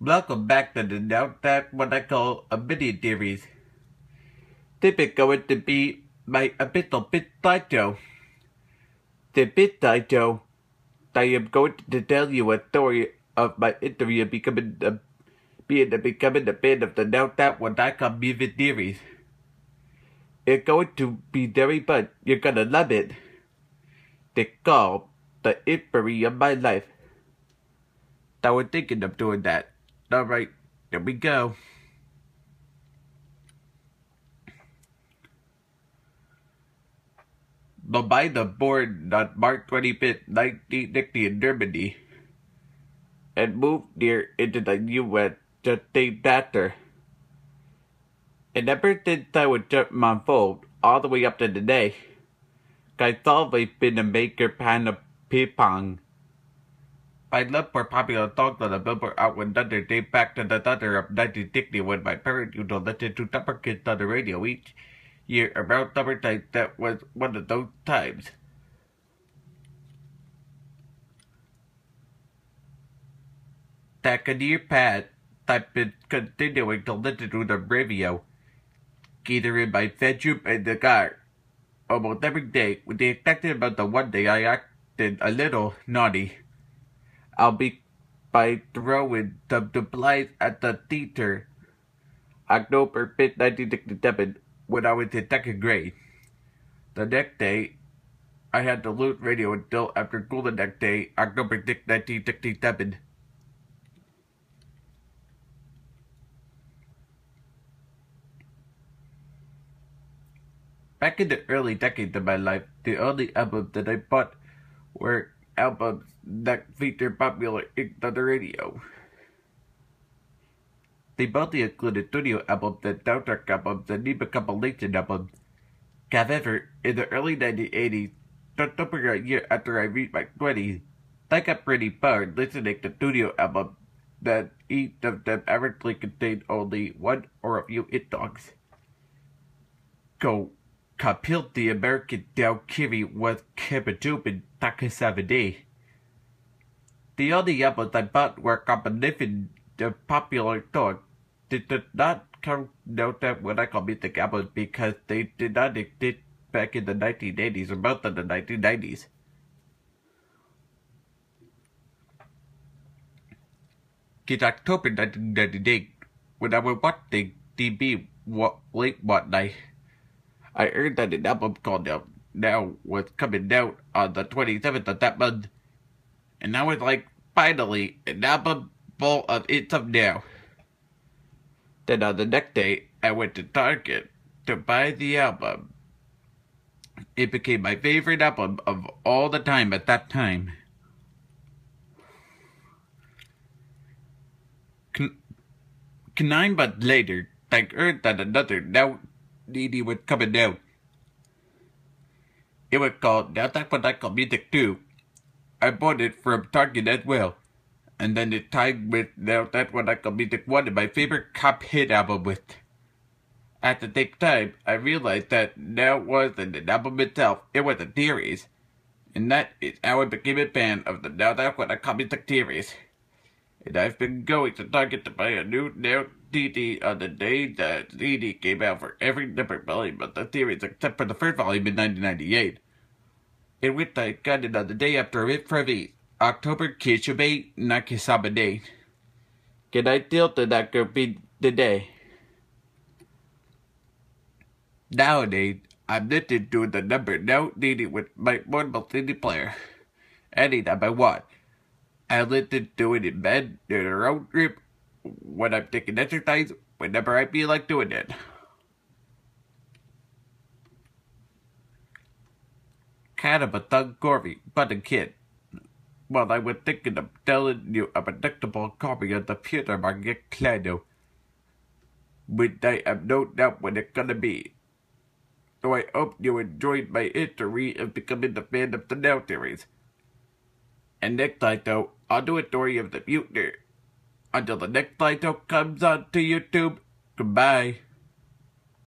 Welcome back to the Now That what I call a mini series. This is going to be my official bit title. The bit title, I am going to tell you a story of my interview becoming a fan of the Now That what I call music series. It's going to be very fun. You're gonna love it. It's called The History of My Life. I was thinking of doing that. Alright, here we go. Lobina born on March 25th, 1960 in Germany, and moved here into the U.S. just named after. And ever since I was just my phone, all the way up to today, I've always been a major fan of ping pong. My love for popular songs on the Billboard Out 100 dates back to the summer of 1960 when my parents used to listen to summer kids on the radio each year around summertime. That was one of those times. That a year passed, I've been continuing to listen to the radio, either in my bedroom and the car, almost every day, with the exception of the one day I acted a little naughty. I'll be by throwing some supplies at the teacher. October 5th, 1967, when I was in second grade. The next day, I had to lose radio until after school the next day, October 6th, 1967. Back in the early decades of my life, the only albums that I bought were albums that featured popular hits on the radio. They mostly included studio albums and soundtrack albums and even compilation albums. However, in the early 1980s, just over a year after I reached my 20s, I got pretty bored listening to studio albums that each of them averagely contained only one or a few hit songs. So, compiled the American Down Kiri was Kebajubin Takasavade. The only albums I bought were combinations of popular songs. They did not count Now That what I call music albums because they did not exist back in the 1980s or most of the 1990s. In October 1998, when I was watching TV late one night, I heard that an album called Now was coming out on the 27th of that month. And I was like, finally, an album full of hits of Now. Then on the next day, I went to Target to buy the album. It became my favorite album of all the time at that time. 9 months later, I heard that another Now CD was coming out. It was called Now That What I Call Music 2. I bought it from Target as well. And then it tied with Now That What I Call Music 1 and my favorite cop hit album with. At the same time, I realized that Now wasn't an album itself, it was a series. And that is how I became a fan of the Now That What I Call Music series. And I've been going to Target to buy a new Now CD on the day that CD came out for every different volume of the series except for the first volume in 1998. In which I got it on the day after it released, October Kishubei Nakisabade. Can I tell that could be today? Nowadays, I'm listening to the number Now CD with my portable CD player. Anytime I want. I listen to it in bed, in a road trip, when I'm taking exercise, whenever I feel like doing it. Kind of a thug-gory button kid. Well, I was thinking of telling you a predictable copy of the future market Clado. Which I have no doubt when it's gonna be. So I hope you enjoyed my history of becoming a fan of the Now series. And next time though, I'll do a story of the future. Until the next title comes on to YouTube, goodbye.